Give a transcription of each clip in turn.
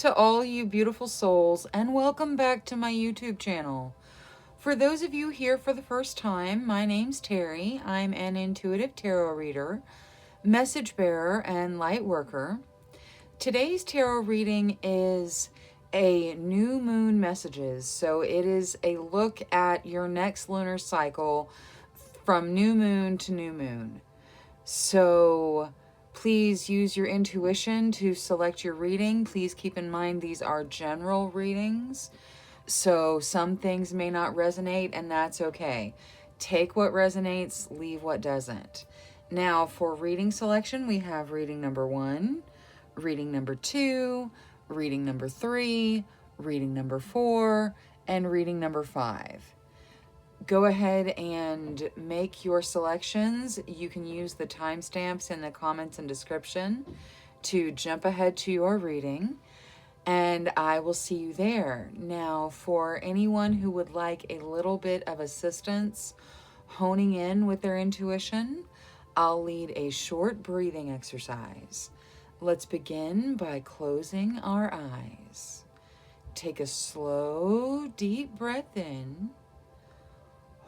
to all you beautiful souls, and welcome back to my YouTube channel. For those of you here for the first time, my name's Cheri. I'm an intuitive tarot reader, message bearer, and light worker. Today's tarot reading is a new moon messages, so it is a look at your next lunar cycle from new moon to new moon. So please use your intuition to select your reading. Please keep in mind these are general readings, so some things may not resonate, and that's okay. Take what resonates, leave what doesn't. Now, for reading selection, we have reading number 1, reading number 2, reading number 3, reading number 4, and reading number 5. Go ahead and make your selections. You can use the timestamps in the comments and description to jump ahead to your reading, and I will see you there. Now, for anyone who would like a little bit of assistance honing in with their intuition, I'll lead a short breathing exercise. Let's begin by closing our eyes. Take a slow, deep breath in.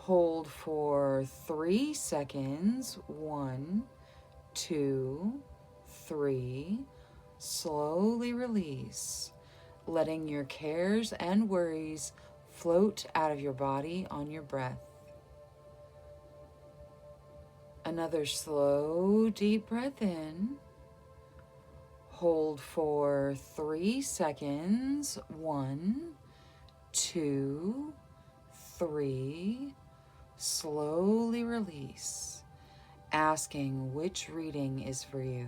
Hold for 3 seconds. 1, 2, 3. Slowly release, letting your cares and worries float out of your body on your breath. Another slow, deep breath in. Hold for 3 seconds. 1, 2, 3. Slowly release, asking which reading is for you.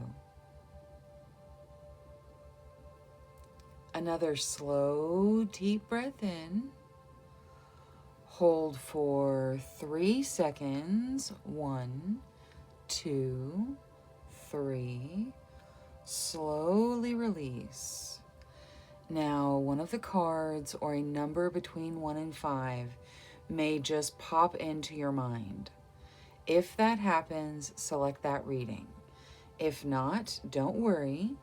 Another slow, deep breath in. Hold for 3 seconds. 1, 2, 3. Slowly release. Now, one of the cards or a number between 1 and 5 may just pop into your mind. If that happens, select that reading. If not, don't worry.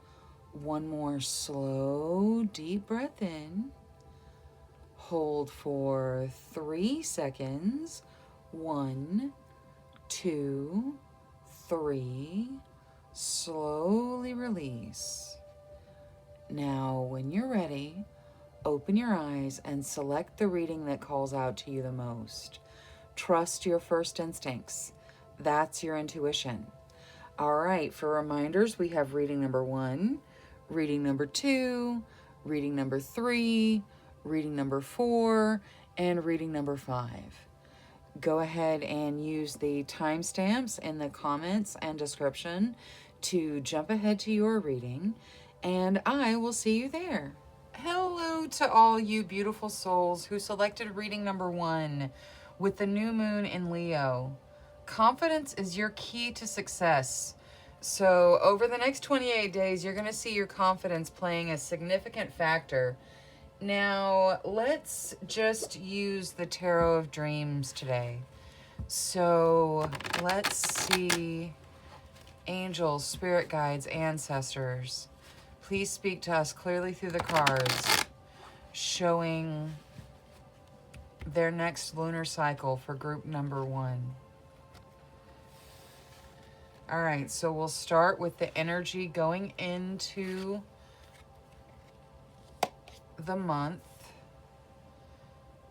One more slow, deep breath in. Hold for 3 seconds. 1, 2, 3. Slowly release. Now, when you're ready, open your eyes and select the reading that calls out to you the most. Trust your first instincts. That's your intuition. All right, for reminders, we have reading number 1, reading number 2, reading number 3, reading number 4, and reading number 5. Go ahead and use the timestamps in the comments and description to jump ahead to your reading, and I will see you there. Hello to all you beautiful souls who selected reading number 1 with the new moon in Leo. Confidence is your key to success. So over the next 28 days, you're going to see your confidence playing a significant factor. Now, let's just use the Tarot of Dreams today. So let's see, angels, spirit guides, ancestors. Please speak to us clearly through the cards, showing their next lunar cycle for group number 1. All right, so we'll start with the energy going into the month.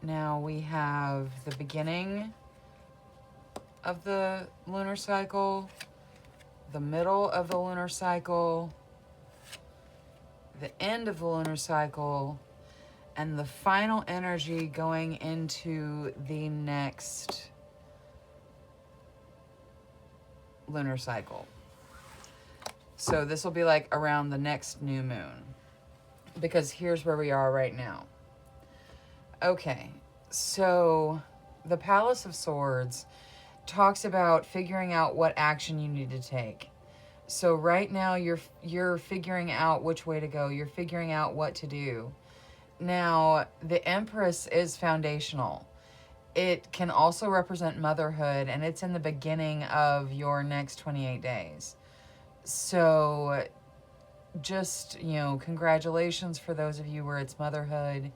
Now we have the beginning of the lunar cycle, the middle of the lunar cycle, the end of the lunar cycle, and the final energy going into the next lunar cycle. So this will be like around the next new moon, because here's where we are right now. Okay, so the Palace of Swords talks about figuring out what action you need to take. So right now you're figuring out which way to go. You're figuring out what to do. Now, the Empress is foundational. It can also represent motherhood, and it's in the beginning of your next 28 days. So just, you know, congratulations for those of you where it's motherhood.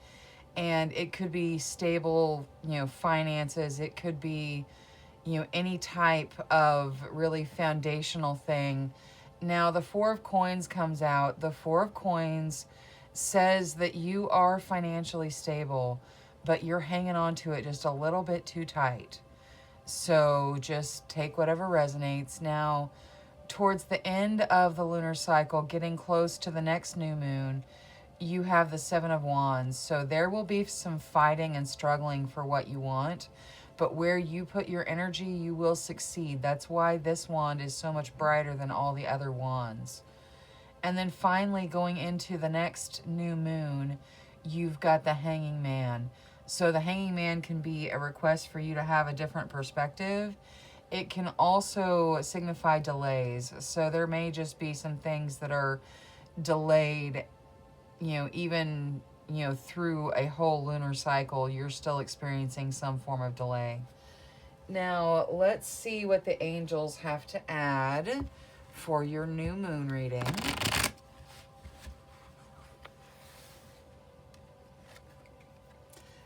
And it could be stable, you know, finances. It could be, you know, any type of really foundational thing. Now, the Four of Coins comes out. The Four of Coins says that you are financially stable, but you're hanging on to it just a little bit too tight. So just take whatever resonates. Now, towards the end of the lunar cycle, getting close to the next new moon, you have the Seven of Wands. So there will be some fighting and struggling for what you want, but where you put your energy, you will succeed. That's why this wand is so much brighter than all the other wands. And then finally, going into the next new moon, you've got the Hanging Man. So the Hanging Man can be a request for you to have a different perspective. It can also signify delays. So there may just be some things that are delayed, you know, even, you know, through a whole lunar cycle, you're still experiencing some form of delay. Now, let's see what the angels have to add for your new moon reading.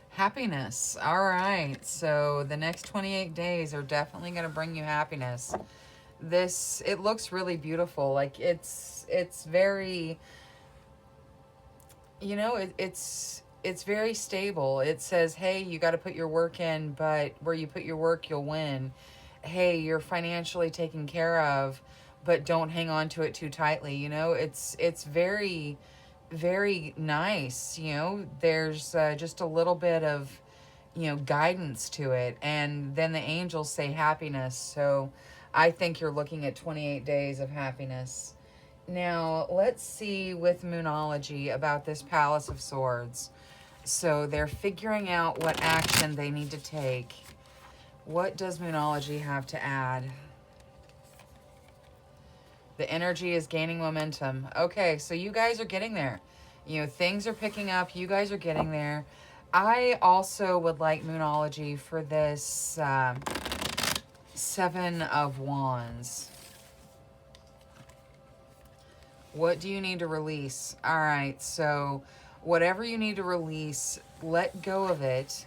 Happiness. All right. So the next 28 days are definitely going to bring you happiness. This, it looks really beautiful. Like it's very, you know, it's very stable. It says, hey, you got to put your work in, but where you put your work, you'll win. Hey, you're financially taken care of, but don't hang on to it too tightly. You know, it's very, very nice. You know, there's just a little bit of, you know, guidance to it. And then the angels say happiness. So I think you're looking at 28 days of happiness. Now, let's see with Moonology about this Palace of Swords. So they're figuring out what action they need to take. What does Moonology have to add? The energy is gaining momentum. Okay, so you guys are getting there. You know, things are picking up. You guys are getting there. I also would like Moonology for this Seven of Wands. What do you need to release? All right, so whatever you need to release, let go of it.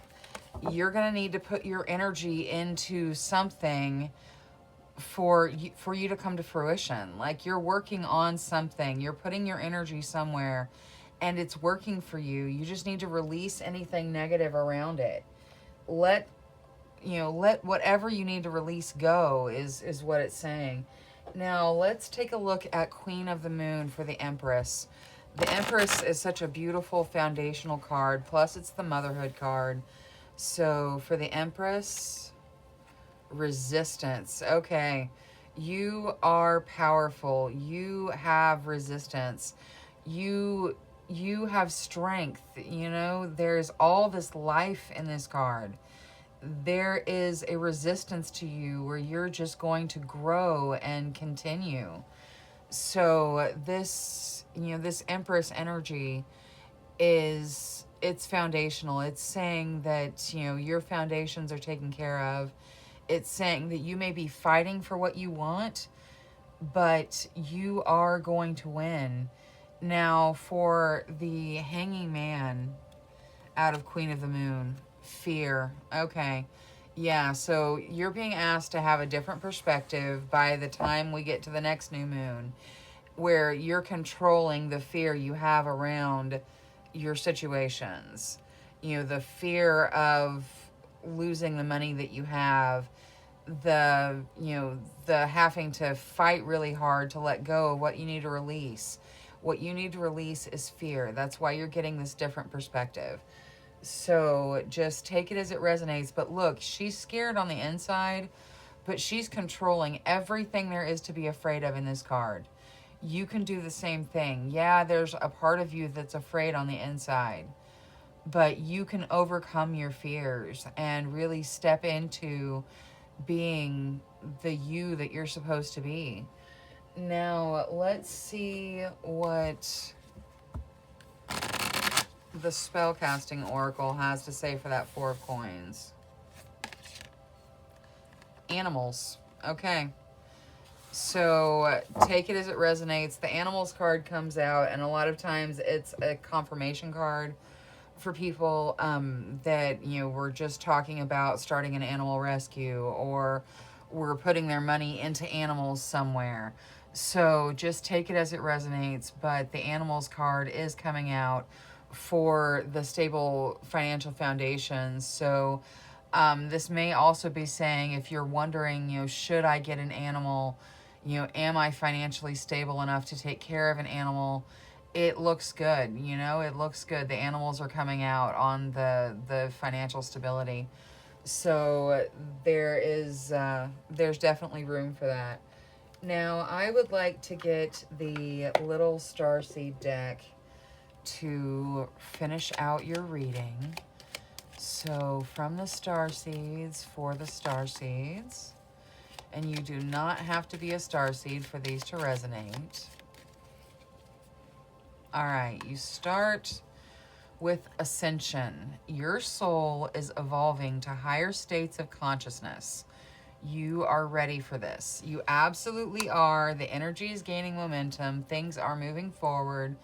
You're going to need to put your energy into something for you to come to fruition. Like you're working on something. You're putting your energy somewhere and it's working for you. You just need to release anything negative around it. Let whatever you need to release go is what it's saying. Now, let's take a look at Queen of the Moon for the Empress. The Empress is such a beautiful foundational card, plus it's the motherhood card. So, for the Empress, resistance. Okay, you are powerful. You have resistance. You have strength. You know, there's all this life in this card. There is a resistance to you where you're just going to grow and continue. So this, you know, this Empress energy it's foundational. It's saying that, you know, your foundations are taken care of. It's saying that you may be fighting for what you want, but you are going to win. Now, for the Hanging Man out of Queen of the Moon, fear. Okay. Yeah, so you're being asked to have a different perspective by the time we get to the next new moon, where you're controlling the fear you have around your situations. You know, the fear of losing the money that you have, the having to fight really hard to let go of what you need to release. What you need to release is fear. That's why you're getting this different perspective. So just take it as it resonates. But look, she's scared on the inside, but she's controlling everything there is to be afraid of in this card. You can do the same thing. Yeah, there's a part of you that's afraid on the inside, but you can overcome your fears and really step into being the you that you're supposed to be. Now, let's see what the spellcasting oracle has to say for that Four of Coins. Animals. Okay. So take it as it resonates. The animals card comes out, and a lot of times it's a confirmation card for people that, you know, we're just talking about starting an animal rescue, or we're putting their money into animals somewhere. So just take it as it resonates. But the animals card is coming out for the stable financial foundations. So this may also be saying, if you're wondering, you know, should I get an animal? You know, am I financially stable enough to take care of an animal? It looks good, you know, it looks good. The animals are coming out on the financial stability. So there's definitely room for that. Now, I would like to get the little starseed deck to finish out your reading. So from the starseeds for the starseeds. And you do not have to be a starseed for these to resonate. All right, you start with ascension. Your soul is evolving to higher states of consciousness. You are ready for this. You absolutely are. The energy is gaining momentum. Things are moving forward.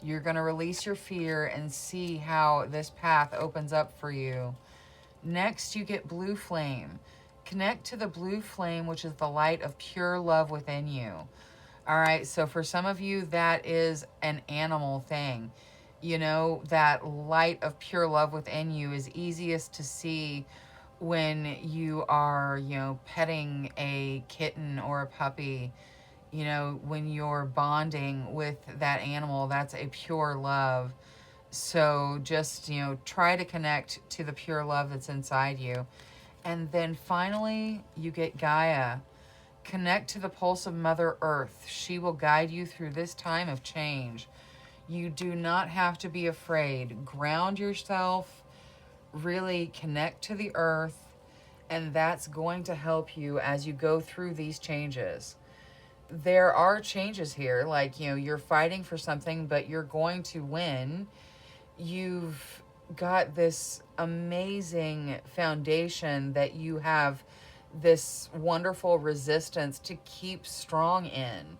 You're going to release your fear and see how this path opens up for you. Next, you get blue flame. Connect to the blue flame, which is the light of pure love within you. All right, so for some of you, that is an animal thing. You know, that light of pure love within you is easiest to see when you are, you know, petting a kitten or a puppy. You know, when you're bonding with that animal, that's a pure love. So just, you know, try to connect to the pure love that's inside you. And then finally, you get Gaia. Connect to the pulse of Mother Earth. She will guide you through this time of change. You do not have to be afraid. Ground yourself, really connect to the earth, and that's going to help you as you go through these changes. There are changes here, like, you know, you're fighting for something, but you're going to win. You've got this amazing foundation that you have this wonderful resistance to keep strong in.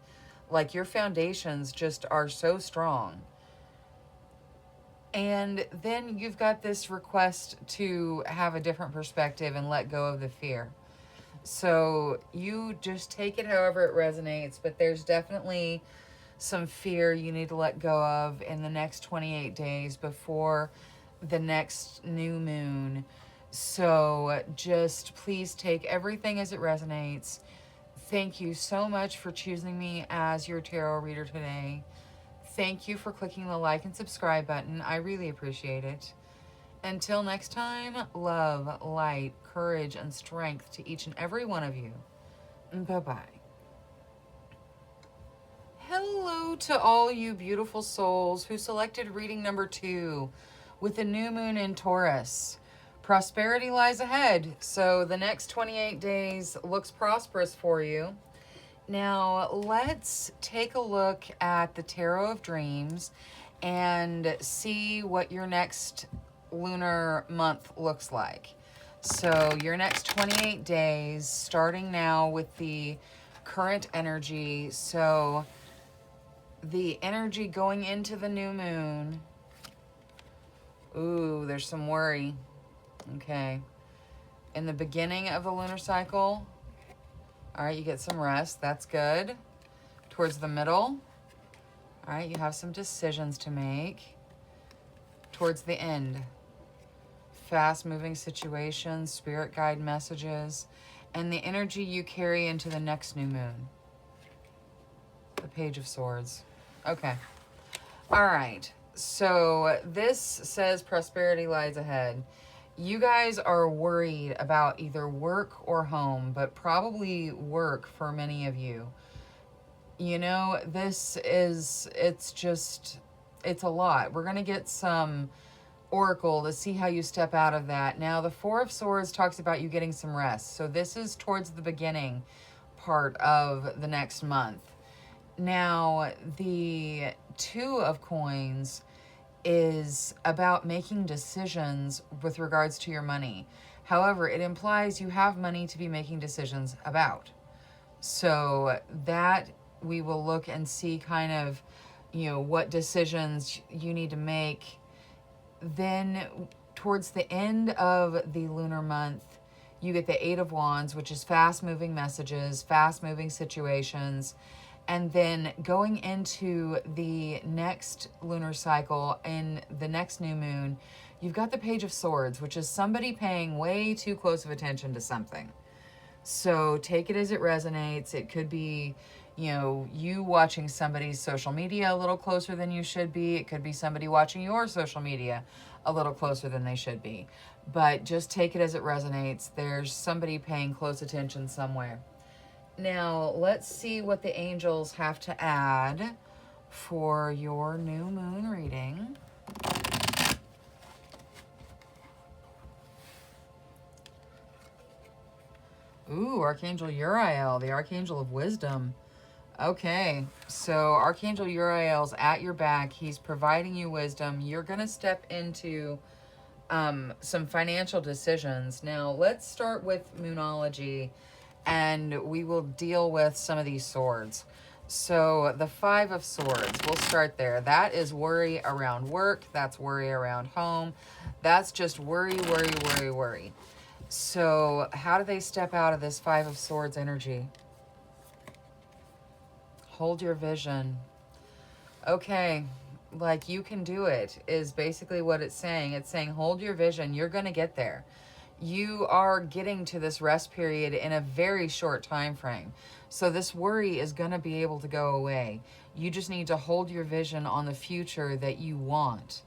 Like, your foundations just are so strong. And then you've got this request to have a different perspective and let go of the fear. So you just take it however it resonates, but there's definitely some fear you need to let go of in the next 28 days before the next new moon. So just please take everything as it resonates. Thank you so much for choosing me as your tarot reader today. Thank you for clicking the like and subscribe button. I really appreciate it. Until next time, love, light, courage, and strength to each and every one of you. Bye-bye. Hello to all you beautiful souls who selected reading number 2 with the new moon in Taurus. Prosperity lies ahead, so the next 28 days looks prosperous for you. Now, let's take a look at the Tarot of Dreams and see what your next lunar month looks like. So your next 28 days, starting now with the current energy. So the energy going into the new moon. Ooh, there's some worry. Okay. In the beginning of the lunar cycle, all right, you get some rest. That's good. Towards the middle, all right, you have some decisions to make. Towards the end, fast-moving situations, spirit guide messages, and the energy you carry into the next new moon. The Page of Swords. Okay. All right. So this says prosperity lies ahead. You guys are worried about either work or home, but probably work for many of you. You know, it's a lot. We're going to get some oracle to see how you step out of that. Now, the Four of Swords talks about you getting some rest. So this is towards the beginning part of the next month. Now, the Two of Coins is about making decisions with regards to your money. However, it implies you have money to be making decisions about. So that we will look and see kind of, what decisions you need to make. Then towards the end of the lunar month, you get the Eight of Wands, which is fast-moving messages, fast-moving situations. And then going into the next lunar cycle in the next new moon, you've got the Page of Swords, which is somebody paying way too close of attention to something. So take it as it resonates. It could be, you watching somebody's social media a little closer than you should be. It could be somebody watching your social media a little closer than they should be. But just take it as it resonates. There's somebody paying close attention somewhere. Now, let's see what the angels have to add for your new moon reading. Ooh, Archangel Uriel, the Archangel of Wisdom. Okay, so Archangel Uriel's at your back. He's providing you wisdom. You're going to step into some financial decisions. Now, let's start with Moonology, and we will deal with some of these swords. So the Five of Swords, we'll start there. That is worry around work. That's worry around home. That's just worry, worry, worry, worry. So how do they step out of this Five of Swords energy? Hold your vision. Okay, like you can do it is basically what it's saying. It's saying hold your vision. You're going to get there. You are getting to this rest period in a very short time frame. So this worry is going to be able to go away. You just need to hold your vision on the future that you want.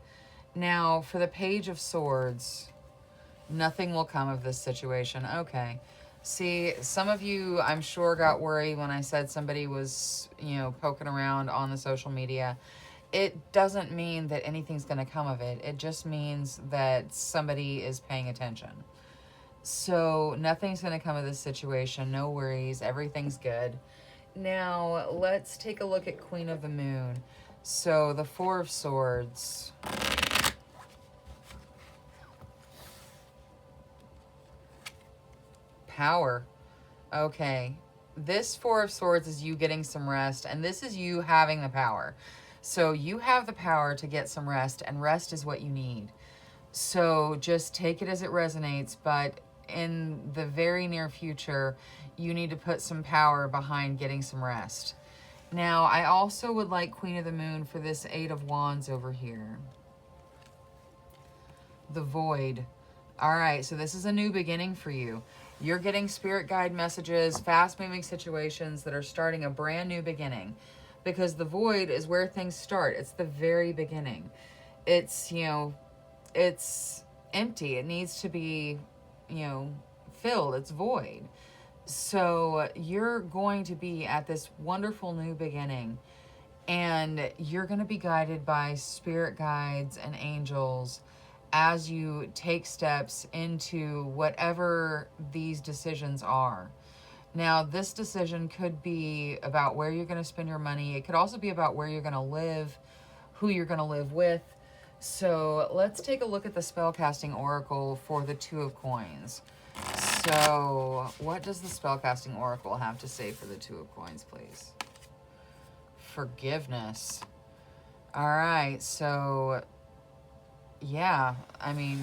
Now, for the Page of Swords, nothing will come of this situation. Okay. See, some of you, I'm sure, got worried when I said somebody was, poking around on the social media. It doesn't mean that anything's going to come of it. It just means that somebody is paying attention. So nothing's going to come of this situation. No worries. Everything's good. Now, let's take a look at Queen of the Moon. So the Four of Swords. Power. Okay. This Four of Swords is you getting some rest, and this is you having the power. So you have the power to get some rest, and rest is what you need. So just take it as it resonates, but in the very near future, you need to put some power behind getting some rest. Now, I also would like Queen of the Moon for this Eight of Wands over here. The Void. All right, so this is a new beginning for you. You're getting spirit guide messages, fast-moving situations that are starting a brand new beginning. Because the void is where things start. It's the very beginning. It's, it's empty. It needs to be, filled. It's void. So you're going to be at this wonderful new beginning. And you're going to be guided by spirit guides and angels as you take steps into whatever these decisions are. Now, this decision could be about where you're going to spend your money. It could also be about where you're going to live, who you're going to live with. So let's take a look at the spellcasting oracle for the Two of Coins. So what does the spellcasting oracle have to say for the Two of Coins, please? Forgiveness. All right, so yeah, I mean,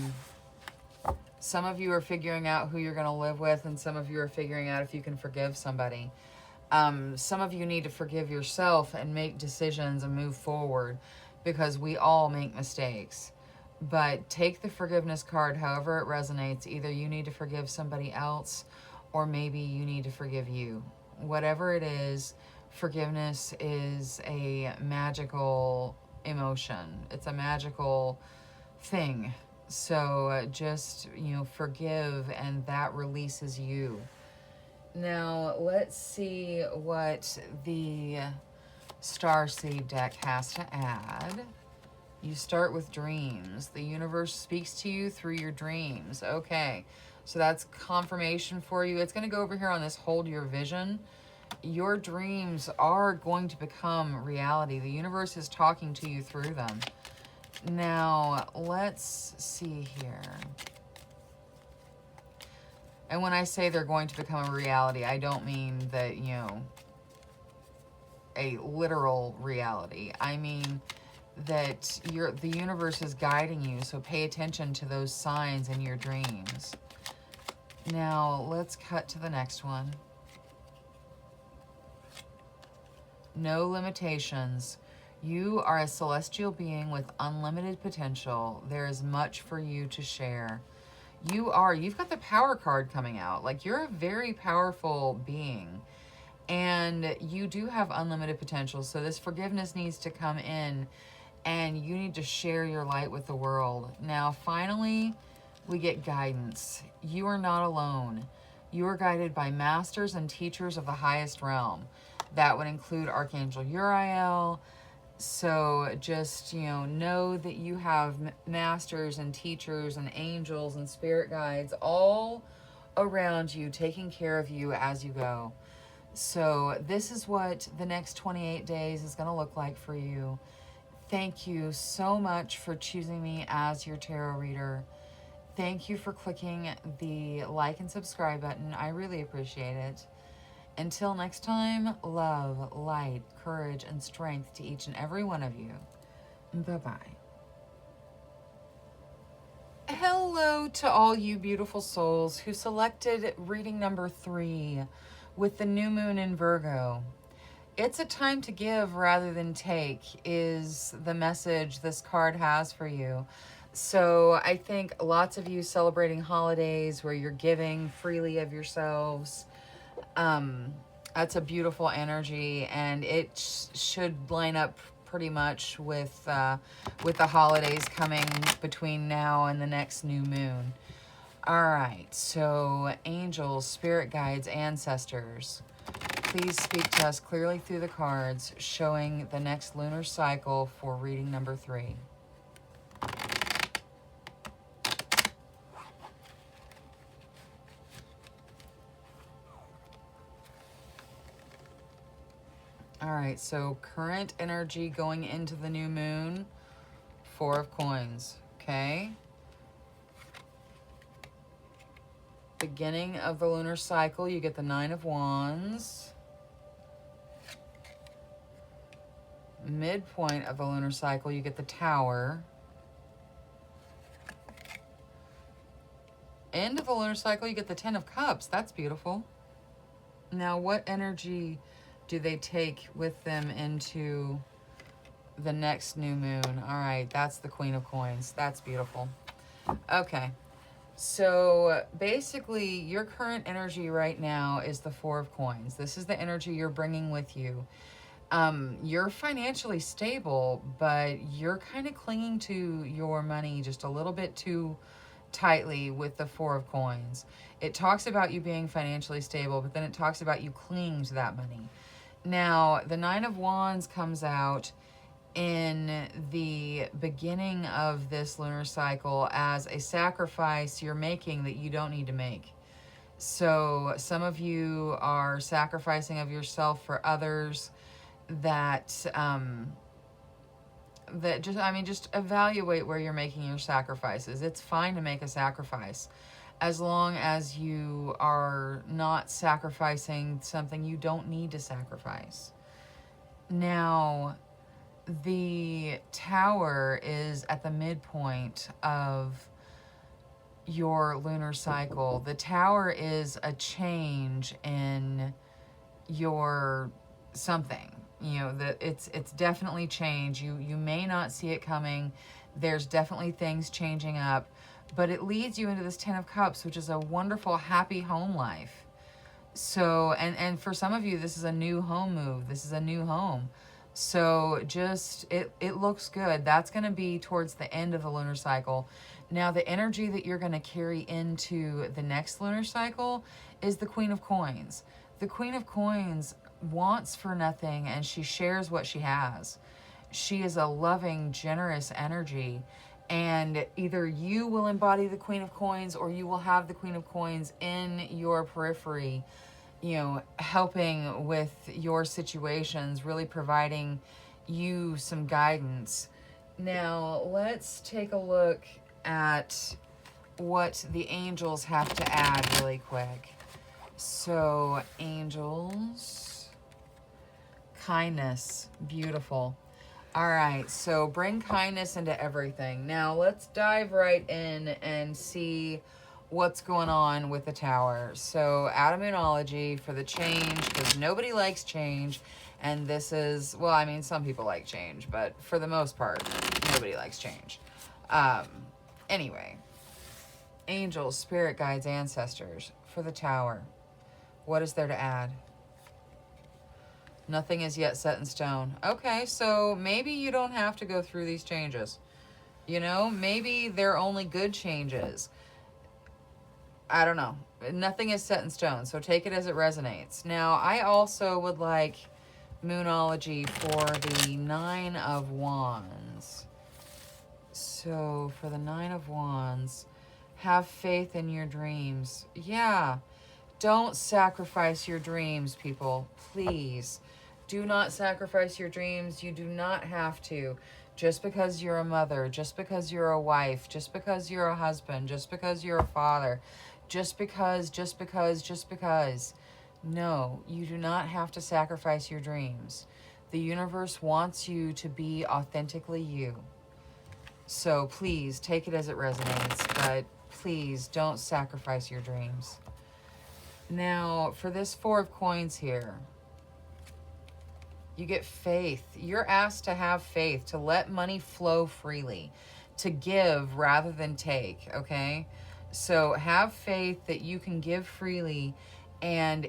some of you are figuring out who you're going to live with, and some of you are figuring out if you can forgive somebody. Some of you need to forgive yourself and make decisions and move forward, because we all make mistakes. But take the forgiveness card however it resonates. Either you need to forgive somebody else, or maybe you need to forgive you. Whatever it is, forgiveness is a magical emotion. It's a magical thing. So just, forgive, and that releases you. Now, let's see what the Starseed deck has to add. You start with dreams. The universe speaks to you through your dreams. Okay, so that's confirmation for you. It's going to go over here on this hold your vision. Your dreams are going to become reality. The universe is talking to you through them. Now, let's see here. And when I say they're going to become a reality, I don't mean that, you know, a literal reality. I mean that the universe is guiding you, so pay attention to those signs in your dreams. Now, let's cut to the next one. No limitations. You are a celestial being with unlimited potential. There is much for you to share. You've got the power card coming out. Like, you're a very powerful being. And you do have unlimited potential. So this forgiveness needs to come in. And you need to share your light with the world. Now, finally, we get guidance. You are not alone. You are guided by masters and teachers of the highest realm. That would include Archangel Uriel. So just, you know that you have masters and teachers and angels and spirit guides all around you, taking care of you as you go. So this is what the next 28 days is going to look like for you. Thank you so much for choosing me as your tarot reader. Thank you for clicking the like and subscribe button. I really appreciate it. Until next time, love, light, courage, and strength to each and every one of you. Bye-bye. Hello to all you beautiful souls who selected reading number 3 with the new moon in Virgo. It's a time to give rather than take is the message this card has for you. So I think lots of you celebrating holidays where you're giving freely of yourselves. That's a beautiful energy, and it should line up pretty much with the holidays coming between now and the next new moon. All right, so angels, spirit guides, ancestors, please speak to us clearly through the cards, showing the next lunar cycle for reading number 3. All right, so current energy going into the new moon, 4 of coins, okay? Beginning of the lunar cycle, you get the 9 of wands. Midpoint of the lunar cycle, you get the Tower. End of the lunar cycle, you get the 10 of cups. That's beautiful. Now, what energy do they take with them into the next new moon? All right, that's the Queen of Coins. That's beautiful. Okay, so basically your current energy right now is the 4 of Coins. This is the energy you're bringing with you. You're financially stable, but you're kind of clinging to your money just a little bit too tightly with the 4 of Coins. It talks about you being financially stable, but then it talks about you clinging to that money. Now, the 9 of Wands comes out in the beginning of this lunar cycle as a sacrifice you're making that you don't need to make. So some of you are sacrificing of yourself for others that just evaluate where you're making your sacrifices. It's fine to make a sacrifice as long as you are not sacrificing something you don't need to sacrifice. Now, the Tower is at the midpoint of your lunar cycle. The Tower is a change in your something. You know, that it's definitely change. You may not see it coming. There's definitely things changing up, but it leads you into this 10 of Cups, which is a wonderful, happy home life. So, and for some of you, this is a new home move. This is a new home. So just, it looks good. That's going to be towards the end of the lunar cycle. Now, the energy that you're going to carry into the next lunar cycle is the Queen of Coins. The Queen of Coins wants for nothing, and she shares what she has. She is a loving, generous energy, and either you will embody the Queen of Coins or you will have the Queen of Coins in your periphery, you know, helping with your situations, really providing you some guidance. Now, let's take a look at what the angels have to add really quick. So, angels, kindness, beautiful. All right, so bring kindness into everything. Now, let's dive right in and see what's going on with the tower. So, Adamonology for the change, because nobody likes change. And this is, well, I mean, some people like change, but for the most part, nobody likes change. Anyway, angels, spirit guides, ancestors for the tower. What is there to add? Nothing is yet set in stone. Okay, so maybe you don't have to go through these changes. You know, maybe they're only good changes. I don't know. Nothing is set in stone, so take it as it resonates. Now, I also would like Moonology for the 9 of Wands. So, for the 9 of Wands, have faith in your dreams. Yeah. Don't sacrifice your dreams, people. Please. Do not sacrifice your dreams. You do not have to. Just because you're a mother, just because you're a wife, just because you're a husband, just because you're a father, just because. No, you do not have to sacrifice your dreams. The universe wants you to be authentically you. So please take it as it resonates, but please don't sacrifice your dreams. Now, for this 4 of Coins here, you get faith. You're asked to have faith, to let money flow freely, to give rather than take, okay? So have faith that you can give freely and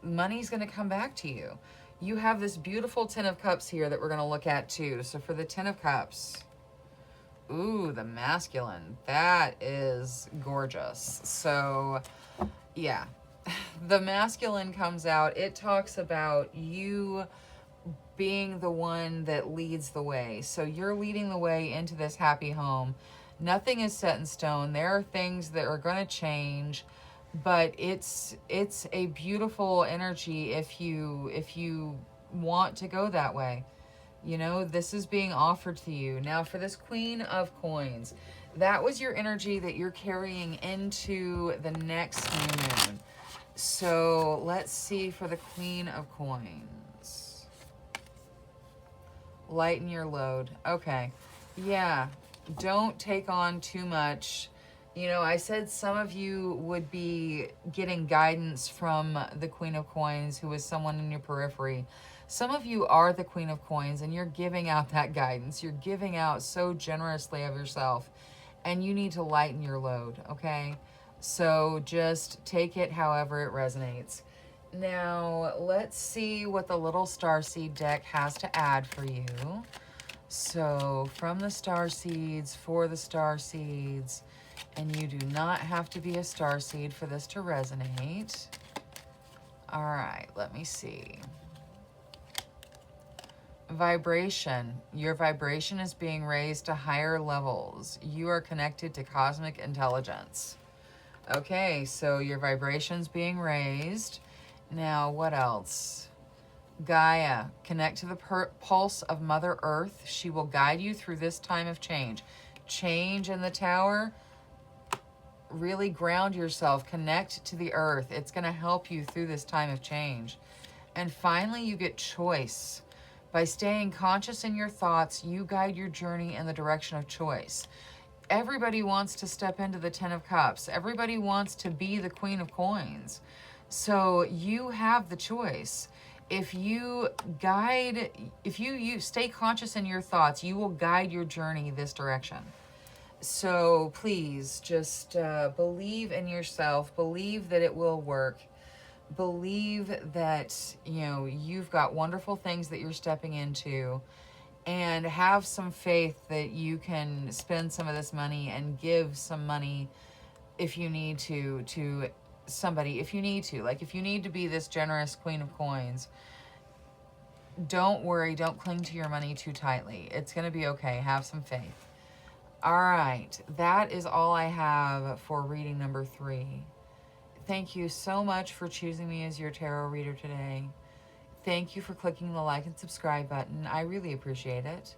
money's going to come back to you. You have this beautiful 10 of Cups here that we're going to look at too. So for the 10 of Cups, ooh, the masculine, that is gorgeous. So yeah, the masculine comes out. It talks about you being the one that leads the way. So you're leading the way into this happy home. Nothing is set in stone. There are things that are going to change, but it's a beautiful energy if you want to go that way. You know, this is being offered to you. Now for this Queen of Coins, that was your energy that you're carrying into the next new moon. So let's see for the Queen of Coins. Lighten your load. Okay. Yeah. Don't take on too much. You know, I said some of you would be getting guidance from the Queen of Coins, who is someone in your periphery. Some of you are the Queen of Coins and you're giving out that guidance. You're giving out so generously of yourself, and you need to lighten your load, okay? So just take it however it resonates. Now, let's see what the little starseed deck has to add for you. So, from the starseeds, for the starseeds, and you do not have to be a starseed for this to resonate. All right, let me see. Vibration. Your vibration is being raised to higher levels. You are connected to cosmic intelligence. Okay, so your vibration's being raised. Now, what else? Gaia, connect to the pulse of Mother Earth. She will guide you through this time of change. Change in the tower. Really ground yourself. Connect to the earth. It's going to help you through this time of change. And finally, you get choice. By staying conscious in your thoughts, you guide your journey in the direction of choice. Everybody wants to step into the 10 of Cups. Everybody wants to be the Queen of Coins. So you have the choice. If you stay conscious in your thoughts, you will guide your journey this direction. So please just believe in yourself. Believe that it will work. Believe that, you know, you've got wonderful things that you're stepping into, and have some faith that you can spend some of this money and give some money if you need to somebody, if you need to. Like, if you need to be this generous Queen of Coins, don't worry, don't cling to your money too tightly. It's going to be okay. Have some faith. All right, that is all I have for reading number 3. Thank you so much for choosing me as your tarot reader today. Thank you for clicking the like and subscribe button. I really appreciate it.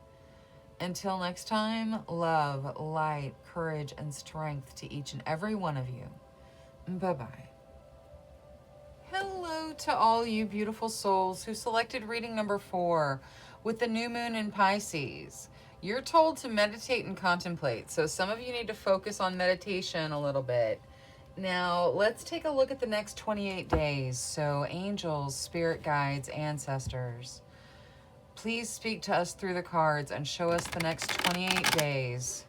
Until next time, love, light, courage, and strength to each and every one of you. Bye-bye. Hello to all you beautiful souls who selected reading number 4 with the new moon in Pisces. You're told to meditate and contemplate, so some of you need to focus on meditation a little bit. Now, let's take a look at the next 28 days. So, angels, spirit guides, ancestors, please speak to us through the cards and show us the next 28 days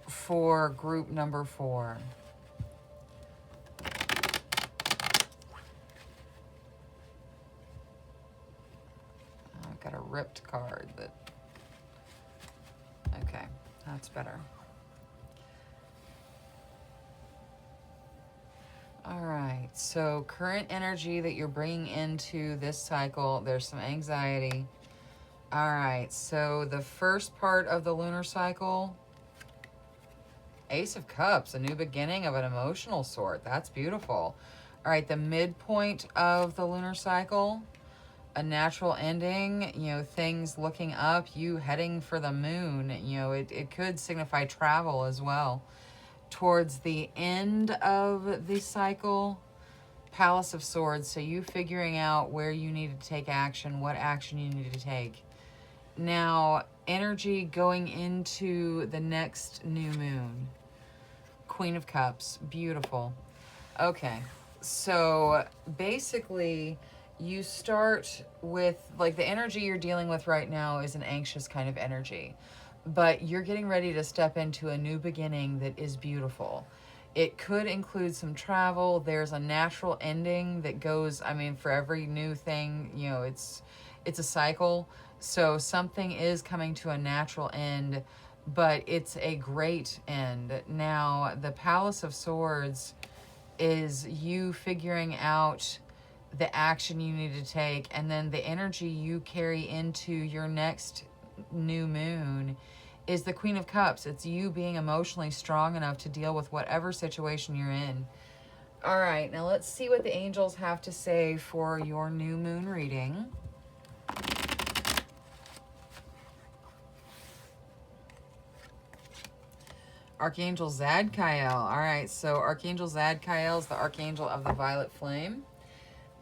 for group number 4. I've got a ripped card that... Okay, that's better. All right, so current energy that you're bringing into this cycle, there's some anxiety. All right, so the first part of the lunar cycle, Ace of Cups, a new beginning of an emotional sort. That's beautiful. All right, the midpoint of the lunar cycle, a natural ending, you know, things looking up, you heading for the moon. You know, it could signify travel as well. Towards the end of the cycle, Palace of Swords, so you figuring out where you need to take action, what action you need to take. Now, energy going into the next new moon. Queen of Cups, beautiful. Okay, so basically you start with, like, the energy you're dealing with right now is an anxious kind of energy. But you're getting ready to step into a new beginning that is beautiful. It could include some travel. There's a natural ending that goes, I mean, for every new thing, you know, it's a cycle. So something is coming to a natural end, but it's a great end. Now, the Palace of Swords is you figuring out the action you need to take, and then the energy you carry into your next new moon is the Queen of Cups. It's you being emotionally strong enough to deal with whatever situation you're in. All right, now let's see what the angels have to say for your new moon reading. Archangel Zadkiel. All right, so Archangel Zadkiel is the archangel of the violet flame.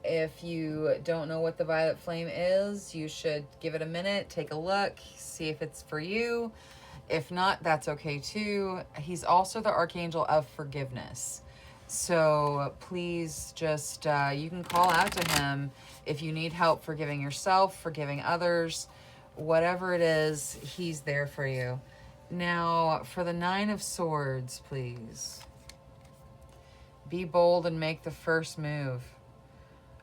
If you don't know what the violet flame is, you should give it a minute, take a look, see if it's for you. If not, that's okay too. He's also the archangel of forgiveness. So please just, you can call out to him if you need help forgiving yourself, forgiving others, whatever it is, he's there for you. Now, for the 9 of Swords, please. Be bold and make the first move.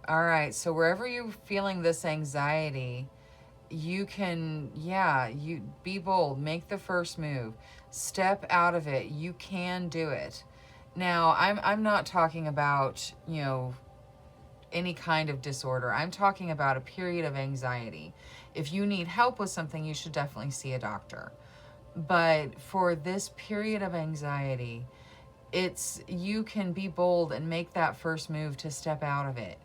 All right, so wherever you're feeling this anxiety, you can, you be bold, make the first move, step out of it. You can do it. Now, I'm not talking about, you know, any kind of disorder. I'm talking about a period of anxiety. If you need help with something, you should definitely see a doctor. But for this period of anxiety, you can be bold and make that first move to step out of it.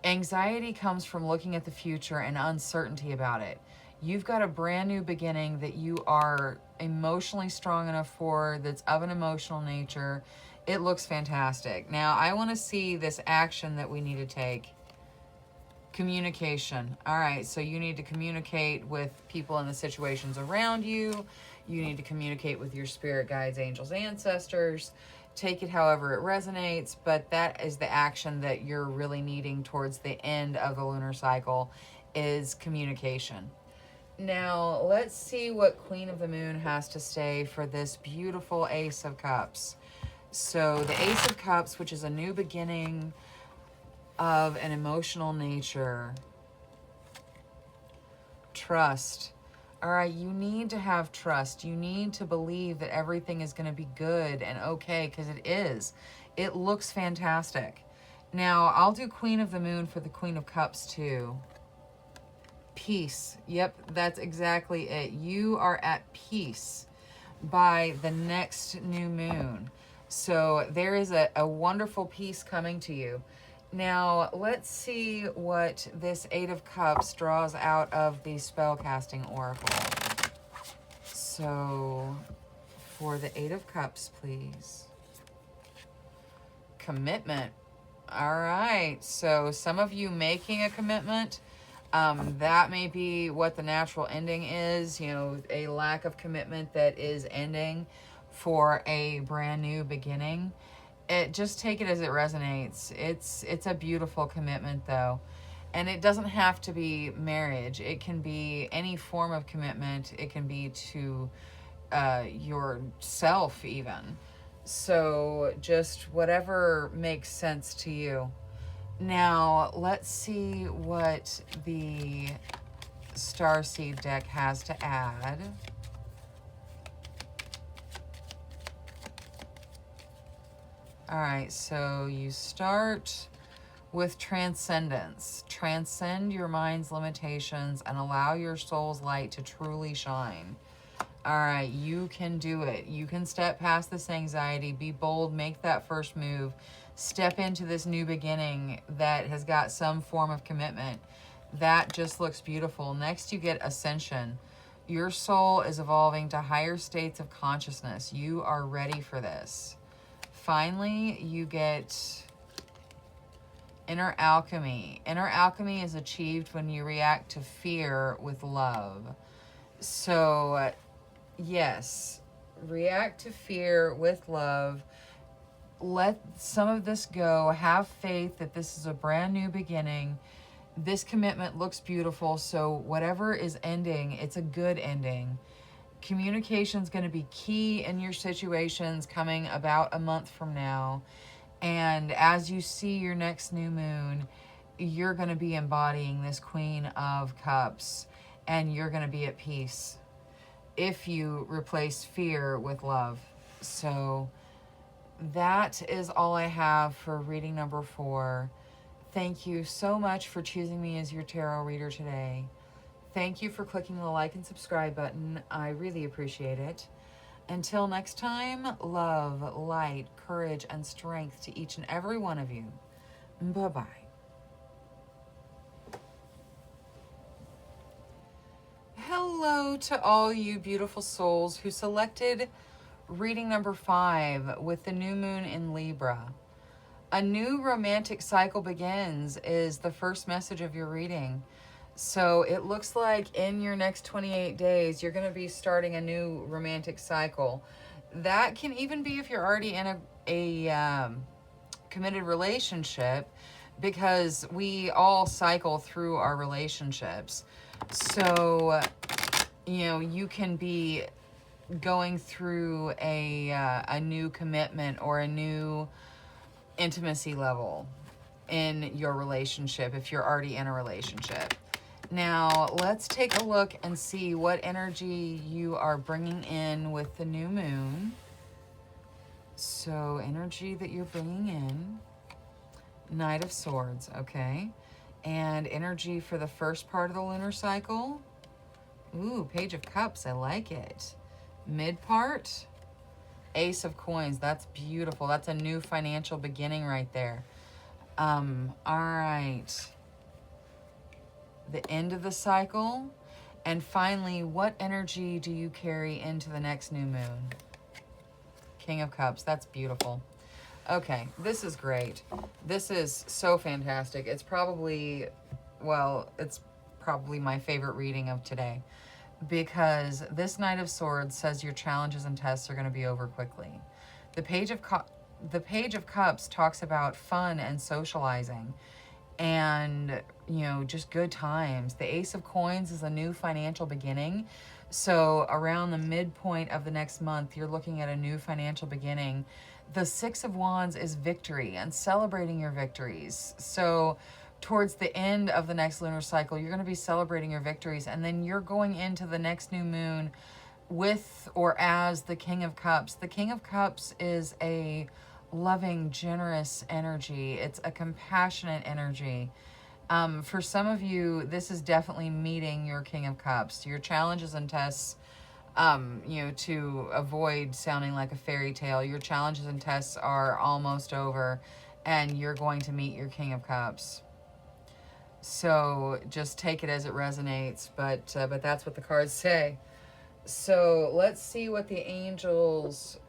Anxiety comes from looking at the future and uncertainty about it. You've got a brand new beginning that you are emotionally strong enough for, that's of an emotional nature. It looks fantastic. Now, I want to see this action that we need to take. Communication. All right, so you need to communicate with people in the situations around you. You need to communicate with your spirit guides, angels, ancestors. Take it however it resonates, but that is the action that you're really needing towards the end of the lunar cycle, is communication. Now, let's see what Queen of the Moon has to say for this beautiful Ace of Cups. So the Ace of Cups, which is a new beginning of an emotional nature. Trust. All right, you need to have trust. You need to believe that everything is going to be good and okay, because it is. It looks fantastic. Now, I'll do Queen of the Moon for the Queen of Cups too. Peace. Yep, that's exactly it. You are at peace by the next new moon. So there is a wonderful peace coming to you. Now, let's see what this 8 of Cups draws out of the spellcasting oracle. So for the Eight of Cups, please. Commitment. All right. So some of you making a commitment, that may be what the natural ending is, you know, a lack of commitment that is ending for a brand new beginning. Just take it as it resonates. It's a beautiful commitment though. And it doesn't have to be marriage. It can be any form of commitment. It can be to yourself even. So just whatever makes sense to you. Now, let's see what the Starseed deck has to add. All right, so you start with transcendence. Transcend your mind's limitations and allow your soul's light to truly shine. All right, you can do it. You can step past this anxiety, be bold, make that first move, step into this new beginning that has got some form of commitment. That just looks beautiful. Next, you get ascension. Your soul is evolving to higher states of consciousness. You are ready for this. Finally, you get inner alchemy. Inner alchemy is achieved when you react to fear with love. So, yes, react to fear with love. Let some of this go. Have faith that this is a brand new beginning. This commitment looks beautiful, so whatever is ending, it's a good ending. Communication is going to be key in your situations coming about a month from now. And as you see your next new moon, you're going to be embodying this Queen of Cups, and you're going to be at peace if you replace fear with love. So that is all I have for reading number 4. Thank you so much for choosing me as your tarot reader today. Thank you for clicking the like and subscribe button. I really appreciate it. Until next time, love, light, courage, and strength to each and every one of you. Bye-bye. Hello to all you beautiful souls who selected reading number 5 with the new moon in Libra. A new romantic cycle begins is the first message of your reading. So it looks like in your next 28 days, you're going to be starting a new romantic cycle. That can even be if you're already in a committed relationship, because we all cycle through our relationships. So, you know, you can be going through a new commitment or a new intimacy level in your relationship if you're already in a relationship. Now, let's take a look and see what energy you are bringing in with the new moon. So, energy that you're bringing in. Knight of Swords, okay. And energy for the first part of the lunar cycle. Ooh, Page of Cups, I like it. Mid part, Ace of Coins, that's beautiful. That's a new financial beginning right there. All right. The end of the cycle. And finally, what energy do you carry into the next new moon? King of Cups, that's beautiful. Okay, this is great. This is so fantastic. It's probably, well, it's probably my favorite reading of today, because this Knight of Swords says your challenges and tests are going to be over quickly. The Page of Cups talks about fun and socializing and, you know, just good times. The Ace of Coins is a new financial beginning. So around the midpoint of the next month, you're looking at a new financial beginning. The Six of Wands is victory and celebrating your victories. So towards the end of the next lunar cycle, you're going to be celebrating your victories, and then you're going into the next new moon with or as the King of Cups. The King of Cups is a loving, generous energy. It's a compassionate energy. For some of you, this is definitely meeting your King of Cups. Your challenges and tests, you know, to avoid sounding like a fairy tale, your challenges and tests are almost over, and you're going to meet your King of Cups. So just take it as it resonates, but that's what the cards say. So let's see what the angels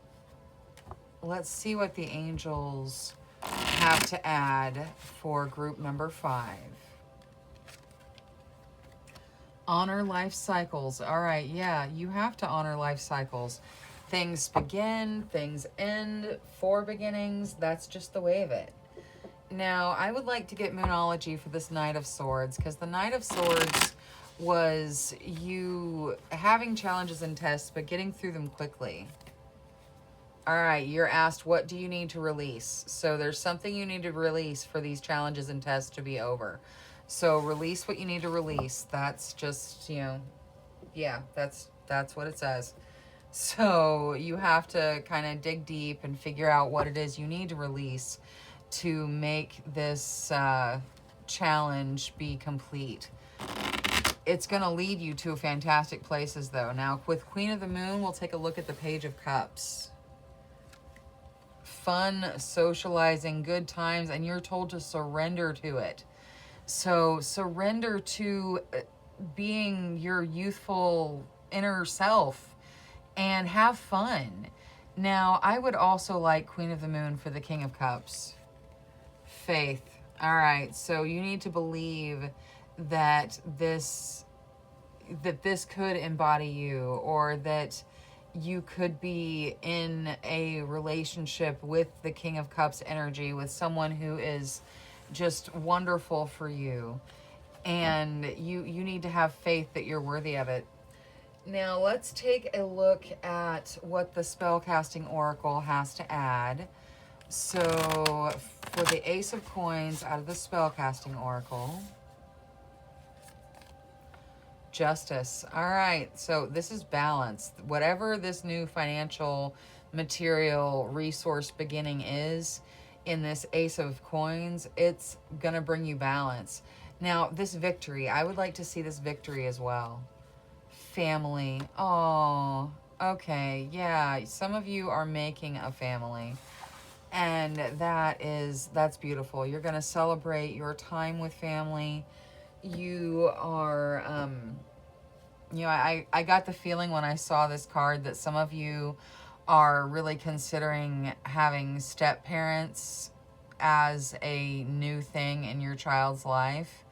have to add for group number 5. Honor life cycles. All right, yeah, you have to honor life cycles. Things begin, things end, 4 beginnings. That's just the way of it. Now, I would like to get Moonology for this Knight of Swords, because the Knight of Swords was you having challenges and tests, but getting through them quickly. All right, you're asked, what do you need to release? So there's something you need to release for these challenges and tests to be over. So release what you need to release. That's just, yeah, that's what it says. So you have to kind of dig deep and figure out what it is you need to release to make this challenge be complete. It's going to lead you to fantastic places, though. Now, with Queen of the Moon, we'll take a look at the Page of Cups. Fun, socializing, good times, and you're told to surrender to it. So surrender to being your youthful inner self and have fun. Now, I would also like Queen of the Moon for the King of Cups. Faith. All right, so you need to believe that this could embody you, or that you could be in a relationship with the King of Cups energy, with someone who is just wonderful for you. And you need to have faith that you're worthy of it. Now, let's take a look at what the Spellcasting Oracle has to add. So, for the Ace of Coins out of the Spellcasting Oracle, Justice. All right, so this is balance. Whatever this new financial, material, resource beginning is in this Ace of Coins, it's going to bring you balance. Now, this victory, I would like to see this victory as well. Family. Oh, okay. Yeah, some of you are making a family. And that's beautiful. You're going to celebrate your time with family. You are, I got the feeling when I saw this card that some of you are really considering having step parents as a new thing in your child's life.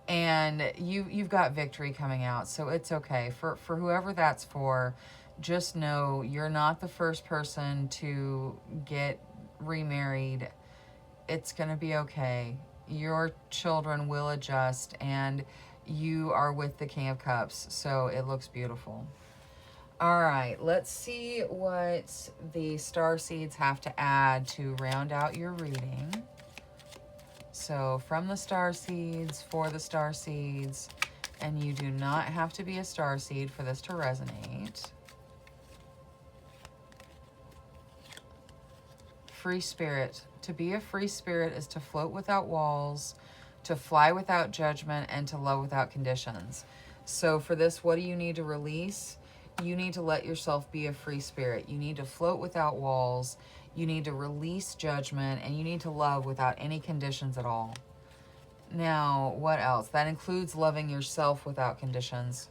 And you've got victory coming out, so it's okay. For whoever that's for, just know you're not the first person to get remarried. It's going to be okay. Your children will adjust, and you are with the King of Cups, so it looks beautiful. All right, let's see what the star seeds have to add to round out your reading. So from the star seeds, for the star seeds, and you do not have to be a star seed for this to resonate. Free spirit. To be a free spirit is to float without walls, to fly without judgment, and to love without conditions. So for this, what do you need to release? You need to let yourself be a free spirit. You need to float without walls. You need to release judgment, and you need to love without any conditions at all. Now, what else? That includes loving yourself without conditions.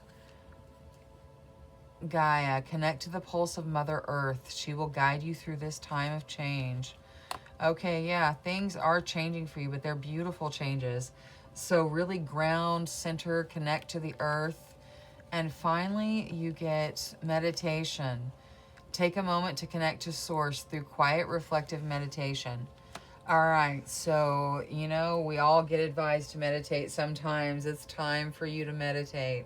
Gaia, connect to the pulse of Mother Earth. She will guide you through this time of change. Okay, yeah, things are changing for you, but they're beautiful changes. So really ground, center, connect to the earth. And finally, you get meditation. Take a moment to connect to Source through quiet, reflective meditation. All right, so, we all get advised to meditate sometimes. It's time for you to meditate.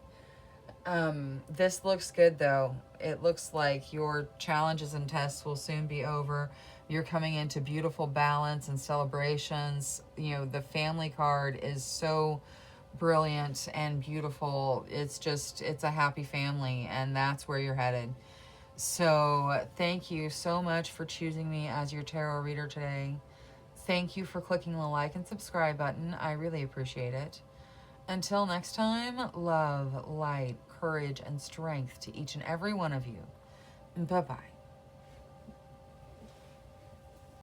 This looks good, though. It looks like your challenges and tests will soon be over. You're coming into beautiful balance and celebrations. The family card is so brilliant and beautiful. It's a happy family, and that's where you're headed. So thank you so much for choosing me as your tarot reader today. Thank you for clicking the like and subscribe button. I really appreciate it. Until next time, love, light, courage, and strength to each and every one of you. Bye-bye.